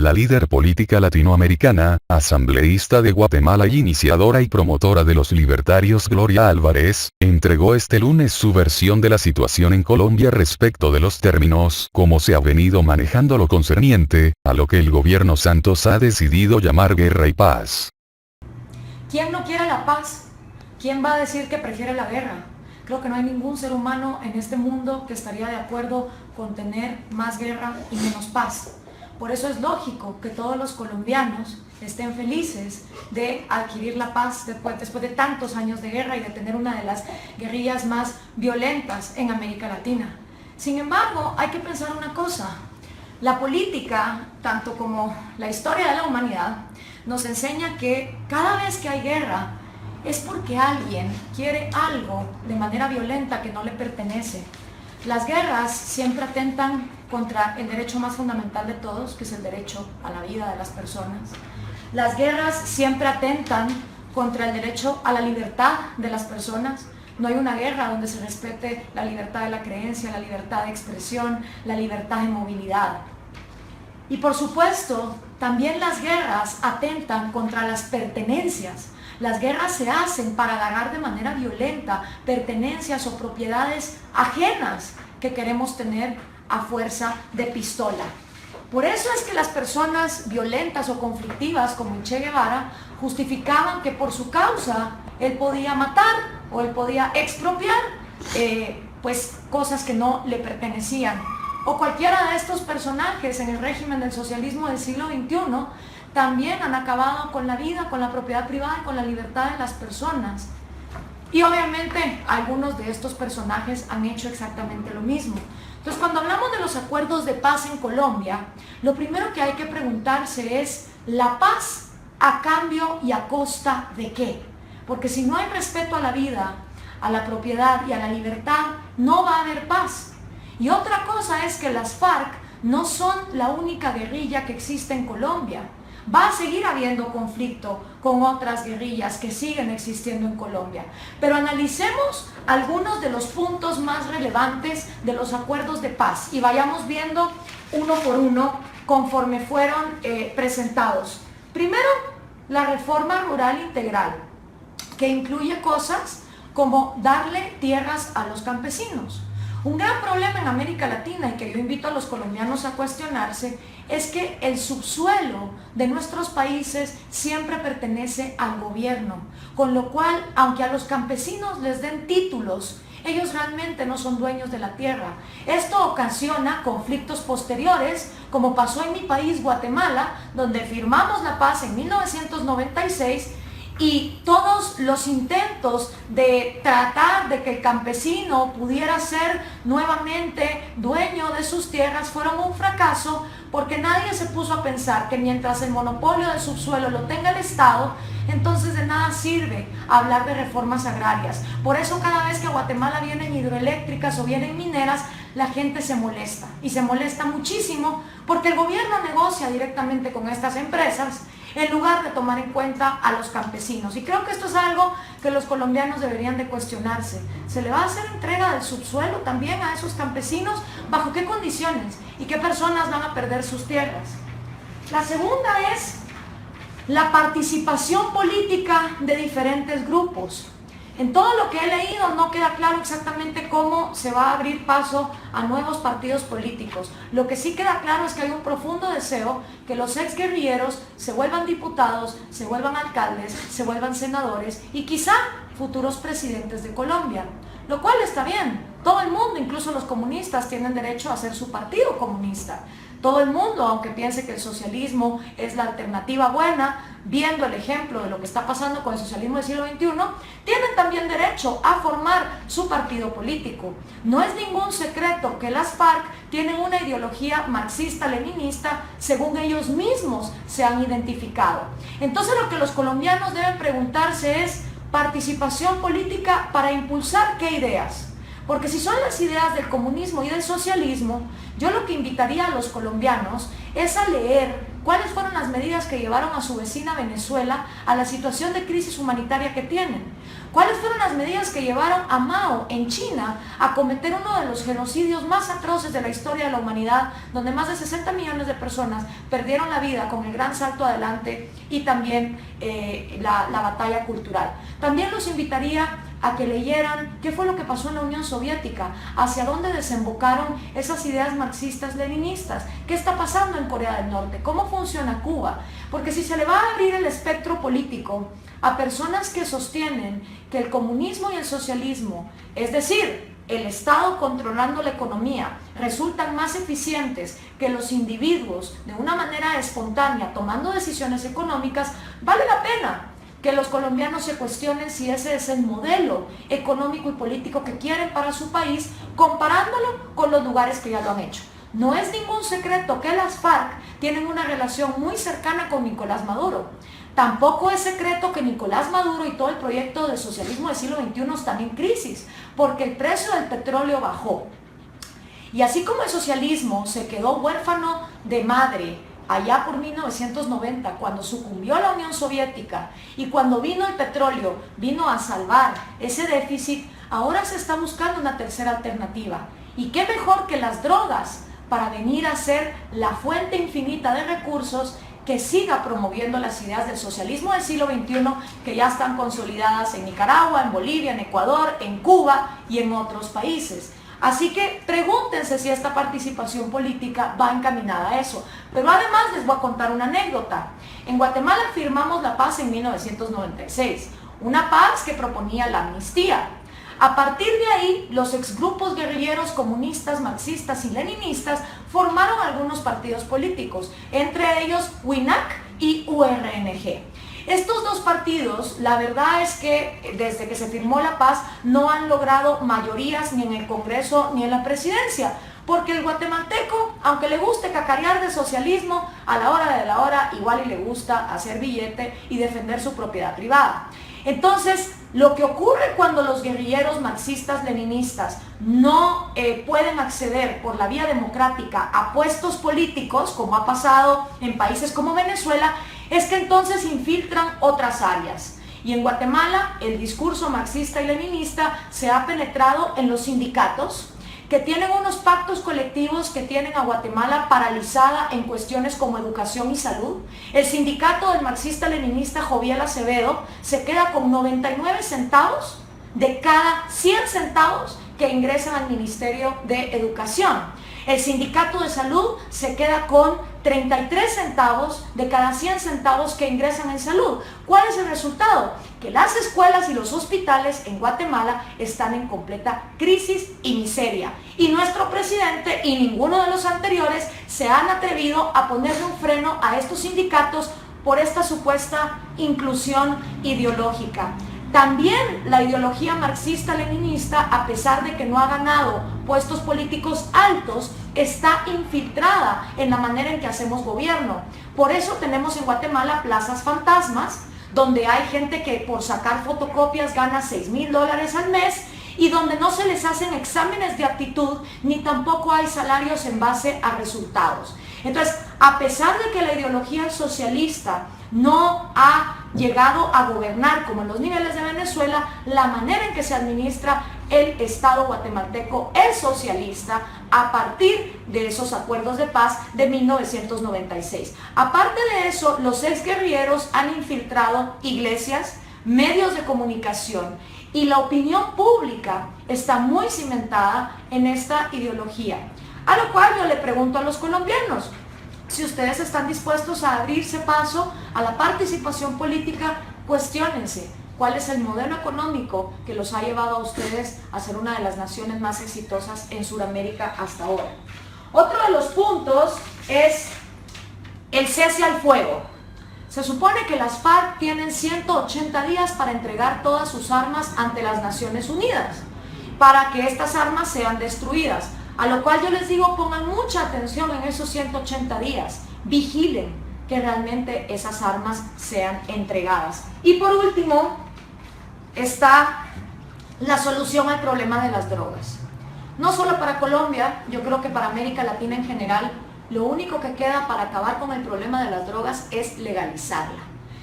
La líder política latinoamericana, asambleísta de Guatemala y iniciadora y promotora de los libertarios Gloria Álvarez, entregó este lunes su versión de la situación en Colombia respecto de los términos como se ha venido manejando lo concerniente a lo que el gobierno Santos ha decidido llamar guerra y paz. ¿Quién no quiere la paz? ¿Quién va a decir que prefiere la guerra? Creo que no hay ningún ser humano en este mundo que estaría de acuerdo con tener más guerra y menos paz. Por eso es lógico que todos los colombianos estén felices de adquirir la paz después de tantos años de guerra y de tener una de las guerrillas más violentas en América Latina. Sin embargo, hay que pensar una cosa. La política, tanto como la historia de la humanidad, nos enseña que cada vez que hay guerra es porque alguien quiere algo de manera violenta que no le pertenece. Las guerras siempre atentan contra el derecho más fundamental de todos, que es el derecho a la vida de las personas. Las guerras siempre atentan contra el derecho a la libertad de las personas. No hay una guerra donde se respete la libertad de la creencia, la libertad de expresión, la libertad de movilidad. Y por supuesto, también las guerras atentan contra las pertenencias. Las guerras se hacen para agarrar de manera violenta pertenencias o propiedades ajenas que queremos tener a fuerza de pistola. Por eso es que las personas violentas o conflictivas como Che Guevara justificaban que por su causa él podía matar o él podía expropiar pues cosas que no le pertenecían. O cualquiera de estos personajes en el régimen del socialismo del siglo XXI también han acabado con la vida, con la propiedad privada y con la libertad de las personas. Y obviamente algunos de estos personajes han hecho exactamente lo mismo. Entonces, cuando hablamos de los acuerdos de paz en Colombia, lo primero que hay que preguntarse es, ¿la paz a cambio y a costa de qué? Porque si no hay respeto a la vida, a la propiedad y a la libertad, no va a haber paz. Y otra cosa es que las FARC no son la única guerrilla que existe en Colombia. Va a seguir habiendo conflicto con otras guerrillas que siguen existiendo en Colombia. Pero analicemos algunos de los puntos más relevantes de los acuerdos de paz y vayamos viendo uno por uno conforme fueron presentados. Primero, la reforma rural integral, que incluye cosas como darle tierras a los campesinos. Un gran problema en América Latina, y que yo invito a los colombianos a cuestionarse, es que el subsuelo de nuestros países siempre pertenece al gobierno, con lo cual, aunque a los campesinos les den títulos, ellos realmente no son dueños de la tierra. Esto ocasiona conflictos posteriores, como pasó en mi país, Guatemala, donde firmamos la paz en 1996, y todos los intentos de tratar de que el campesino pudiera ser nuevamente dueño de sus tierras fueron un fracaso, porque nadie se puso a pensar que mientras el monopolio del subsuelo lo tenga el Estado, entonces de nada sirve hablar de reformas agrarias. Por eso cada vez que a Guatemala vienen hidroeléctricas o vienen mineras, la gente se molesta, y se molesta muchísimo porque el gobierno negocia directamente con estas empresas en lugar de tomar en cuenta a los campesinos. Y creo que esto es algo que los colombianos deberían de cuestionarse. ¿Se le va a hacer entrega del subsuelo también a esos campesinos? ¿Bajo qué condiciones? ¿Y qué personas van a perder sus tierras? La segunda es la participación política de diferentes grupos. En todo lo que he leído no queda claro exactamente cómo se va a abrir paso a nuevos partidos políticos. Lo que sí queda claro es que hay un profundo deseo que los exguerrilleros se vuelvan diputados, se vuelvan alcaldes, se vuelvan senadores y quizá futuros presidentes de Colombia. Lo cual está bien. Todo el mundo, incluso los comunistas, tienen derecho a hacer su partido comunista. Todo el mundo, aunque piense que el socialismo es la alternativa buena, viendo el ejemplo de lo que está pasando con el socialismo del siglo XXI, tienen también derecho a formar su partido político. No es ningún secreto que las FARC tienen una ideología marxista-leninista según ellos mismos se han identificado. Entonces lo que los colombianos deben preguntarse es, ¿participación política para impulsar qué ideas? Porque si son las ideas del comunismo y del socialismo, yo lo que invitaría a los colombianos es a leer ¿Cuáles fueron las medidas que llevaron a su vecina Venezuela a la situación de crisis humanitaria que tienen? ¿Cuáles fueron las medidas que llevaron a Mao en China a cometer uno de los genocidios más atroces de la historia de la humanidad, donde más de 60 millones de personas perdieron la vida con el gran salto adelante y también la batalla cultural? También los invitaría a que leyeran qué fue lo que pasó en la Unión Soviética, hacia dónde desembocaron esas ideas marxistas-leninistas, qué está pasando en Corea del Norte, cómo funciona Cuba, porque si se le va a abrir el espectro político a personas que sostienen que el comunismo y el socialismo, es decir, el Estado controlando la economía, resultan más eficientes que los individuos de una manera espontánea tomando decisiones económicas, vale la pena que los colombianos se cuestionen si ese es el modelo económico y político que quieren para su país, comparándolo con los lugares que ya lo han hecho. No es ningún secreto que las FARC tienen una relación muy cercana con Nicolás Maduro. Tampoco es secreto que Nicolás Maduro y todo el proyecto de socialismo del siglo XXI están en crisis, porque el precio del petróleo bajó. Y así como el socialismo se quedó huérfano de madre allá por 1990, cuando sucumbió la Unión Soviética y cuando vino el petróleo, vino a salvar ese déficit, ahora se está buscando una tercera alternativa. ¿Y qué mejor que las drogas para venir a ser la fuente infinita de recursos que siga promoviendo las ideas del socialismo del siglo XXI que ya están consolidadas en Nicaragua, en Bolivia, en Ecuador, en Cuba y en otros países? Así que pregúntense si esta participación política va encaminada a eso. Pero además les voy a contar una anécdota. En Guatemala firmamos la paz en 1996, una paz que proponía la amnistía. A partir de ahí, los exgrupos guerrilleros comunistas, marxistas y leninistas formaron algunos partidos políticos, entre ellos WINAC y URNG. Estos dos partidos, la verdad es que desde que se firmó la paz no han logrado mayorías ni en el Congreso ni en la presidencia, porque el guatemalteco, aunque le guste cacarear de socialismo, a la hora de la hora igual y le gusta hacer billete y defender su propiedad privada. Entonces, lo que ocurre cuando los guerrilleros marxistas leninistas no pueden acceder por la vía democrática a puestos políticos, como ha pasado en países como Venezuela, es que entonces infiltran otras áreas. Y en Guatemala el discurso marxista y leninista se ha penetrado en los sindicatos, que tienen unos pactos colectivos que tienen a Guatemala paralizada en cuestiones como educación y salud. El sindicato del marxista-leninista Joviel Acevedo se queda con 99 centavos de cada 100 centavos que ingresan al Ministerio de Educación. El sindicato de salud se queda con 33 centavos de cada 100 centavos que ingresan en salud. ¿Cuál es el resultado? Que las escuelas y los hospitales en Guatemala están en completa crisis y miseria. Y nuestro presidente y ninguno de los anteriores se han atrevido a ponerle un freno a estos sindicatos por esta supuesta inclusión ideológica. También la ideología marxista-leninista, a pesar de que no ha ganado puestos políticos altos, está infiltrada en la manera en que hacemos gobierno. Por eso tenemos en Guatemala plazas fantasmas, donde hay gente que por sacar fotocopias gana $6,000 al mes y donde no se les hacen exámenes de aptitud ni tampoco hay salarios en base a resultados. Entonces, a pesar de que la ideología socialista no ha llegado a gobernar como en los niveles de Venezuela, la manera en que se administra el Estado guatemalteco es socialista a partir de esos acuerdos de paz de 1996. Aparte de eso, los exguerrilleros han infiltrado iglesias, medios de comunicación y la opinión pública está muy cimentada en esta ideología. A lo cual yo le pregunto a los colombianos, si ustedes están dispuestos a abrirse paso a la participación política, cuestiónense cuál es el modelo económico que los ha llevado a ustedes a ser una de las naciones más exitosas en Sudamérica hasta ahora. Otro de los puntos es el cese al fuego. Se supone que las FARC tienen 180 días para entregar todas sus armas ante las Naciones Unidas, para que estas armas sean destruidas. A lo cual yo les digo, pongan mucha atención en esos 180 días, vigilen que realmente esas armas sean entregadas. Y por último, está la solución al problema de las drogas. No solo para Colombia, yo creo que para América Latina en general, Lo único que queda para acabar con el problema de las drogas es legalizarla.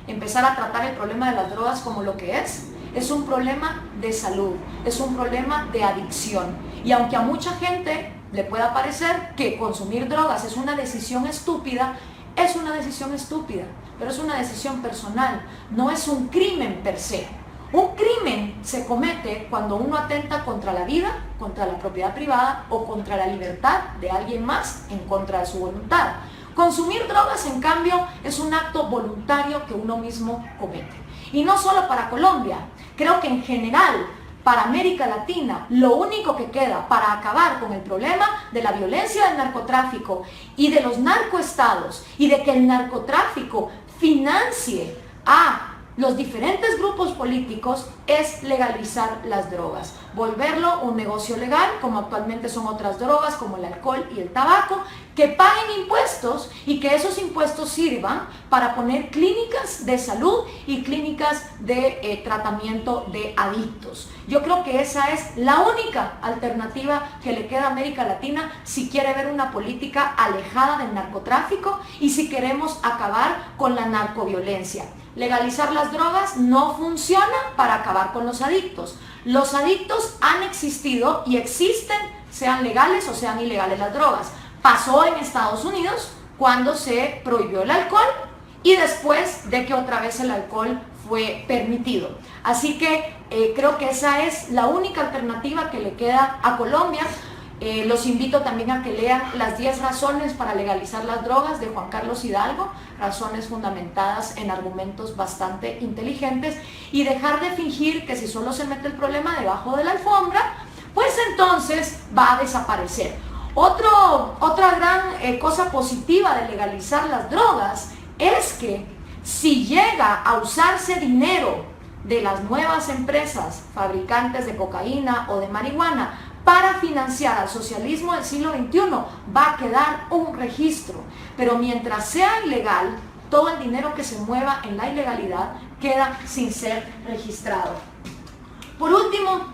Empezar a tratar el problema de las drogas como lo que es un problema de salud, es un problema de adicción. Y aunque a mucha gente le pueda parecer que consumir drogas es una decisión estúpida, es una decisión estúpida, pero es una decisión personal, no es un crimen per se. Un crimen se comete cuando uno atenta contra la vida, contra la propiedad privada o contra la libertad de alguien más en contra de su voluntad. Consumir drogas, en cambio, es un acto voluntario que uno mismo comete. Y no solo para Colombia, creo que en general, para América Latina, lo único que queda para acabar con el problema de la violencia del narcotráfico y de los narcoestados y de que el narcotráfico financie a los diferentes grupos políticos es legalizar las drogas, volverlo un negocio legal, como actualmente son otras drogas como el alcohol y el tabaco, que paguen impuestos y que esos impuestos sirvan para poner clínicas de salud y clínicas de tratamiento de adictos. Yo creo que esa es la única alternativa que le queda a América Latina si quiere ver una política alejada del narcotráfico y si queremos acabar con la narcoviolencia. Legalizar las drogas no funciona para acabar con los adictos. Los adictos han existido y existen, sean legales o sean ilegales las drogas. Pasó en Estados Unidos cuando se prohibió el alcohol y después de que otra vez el alcohol fue permitido. Así que creo que esa es la única alternativa que le queda a Colombia. Los invito también a que lean Las 10 razones para legalizar las drogas de Juan Carlos Hidalgo, razones fundamentadas en argumentos bastante inteligentes, y dejar de fingir que si solo se mete el problema debajo de la alfombra, pues entonces va a desaparecer. Otra gran cosa positiva de legalizar las drogas es que si llega a usarse dinero de las nuevas empresas fabricantes de cocaína o de marihuana para financiar al socialismo del siglo XXI, va a quedar un registro. Pero mientras sea ilegal, todo el dinero que se mueva en la ilegalidad queda sin ser registrado. Por último,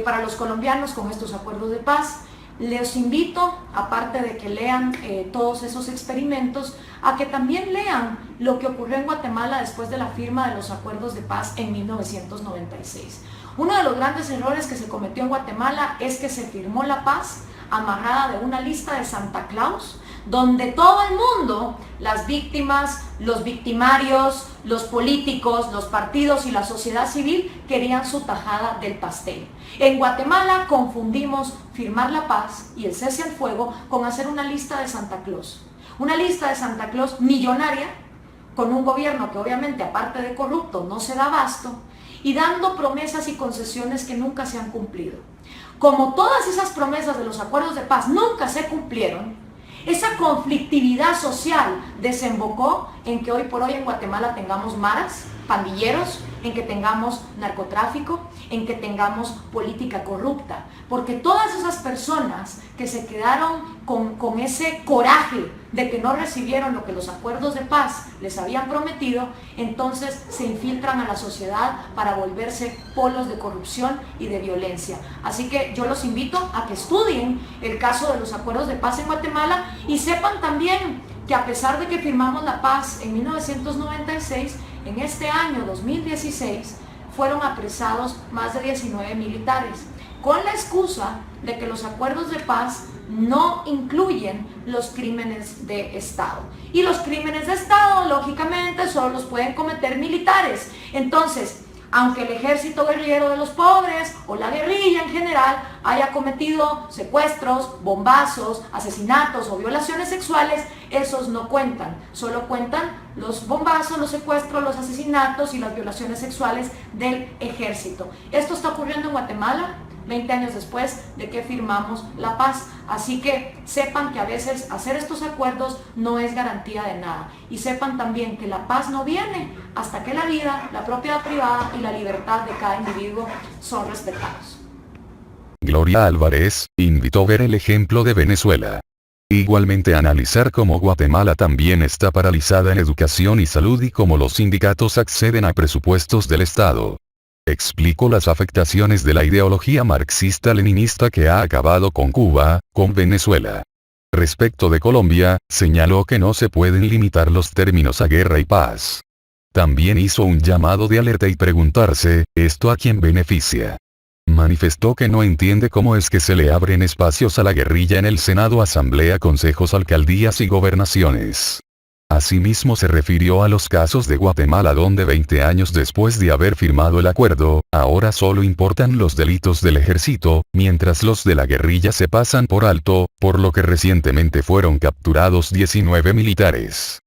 para los colombianos con estos acuerdos de paz, les invito, aparte de que lean todos esos experimentos, a que también lean lo que ocurrió en Guatemala después de la firma de los acuerdos de paz en 1996. Uno de los grandes errores que se cometió en Guatemala es que se firmó la paz amarrada de una lista de Santa Claus, donde todo el mundo, las víctimas, los victimarios, los políticos, los partidos y la sociedad civil querían su tajada del pastel. En Guatemala confundimos firmar la paz y el cese al fuego con hacer una lista de Santa Claus. Una lista de Santa Claus millonaria, con un gobierno que obviamente, aparte de corrupto, no se da abasto, y dando promesas y concesiones que nunca se han cumplido. Como todas esas promesas de los acuerdos de paz nunca se cumplieron, esa conflictividad social desembocó en que hoy por hoy en Guatemala tengamos maras, pandilleros, en que tengamos narcotráfico, en que tengamos política corrupta. Porque todas esas personas que se quedaron con ese coraje de que no recibieron lo que los acuerdos de paz les habían prometido, entonces se infiltran a la sociedad para volverse polos de corrupción y de violencia. Así que yo los invito a que estudien el caso de los acuerdos de paz en Guatemala y sepan también que a pesar de que firmamos la paz en 1996, en este año 2016 fueron apresados más de 19 militares, con la excusa de que los acuerdos de paz no incluyen los crímenes de Estado. Y los crímenes de Estado, lógicamente, solo los pueden cometer militares. Entonces, aunque el ejército guerrillero de los pobres o la guerrilla en general haya cometido secuestros, bombazos, asesinatos o violaciones sexuales, esos no cuentan. Solo cuentan los bombazos, los secuestros, los asesinatos y las violaciones sexuales del ejército. Esto está ocurriendo en Guatemala 20 años después de que firmamos la paz. Así que sepan que a veces hacer estos acuerdos no es garantía de nada. Y sepan también que la paz no viene hasta que la vida, la propiedad privada y la libertad de cada individuo son respetados. Gloria Álvarez invitó a ver el ejemplo de Venezuela. Igualmente analizar cómo Guatemala también está paralizada en educación y salud y cómo los sindicatos acceden a presupuestos del Estado. Explico las afectaciones de la ideología marxista-leninista que ha acabado con Cuba, con Venezuela. Respecto de Colombia, señaló que no se pueden limitar los términos a guerra y paz. También hizo un llamado de alerta y preguntarse, ¿esto a quién beneficia? Manifestó que no entiende cómo es que se le abren espacios a la guerrilla en el Senado, Asamblea, consejos, alcaldías y gobernaciones. Asimismo se refirió a los casos de Guatemala, donde 20 años después de haber firmado el acuerdo, ahora solo importan los delitos del ejército, mientras los de la guerrilla se pasan por alto, por lo que recientemente fueron capturados 19 militares.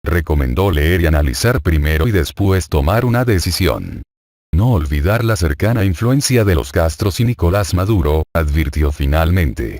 Recomendó leer y analizar primero y después tomar una decisión. No olvidar la cercana influencia de los Castros y Nicolás Maduro, advirtió finalmente.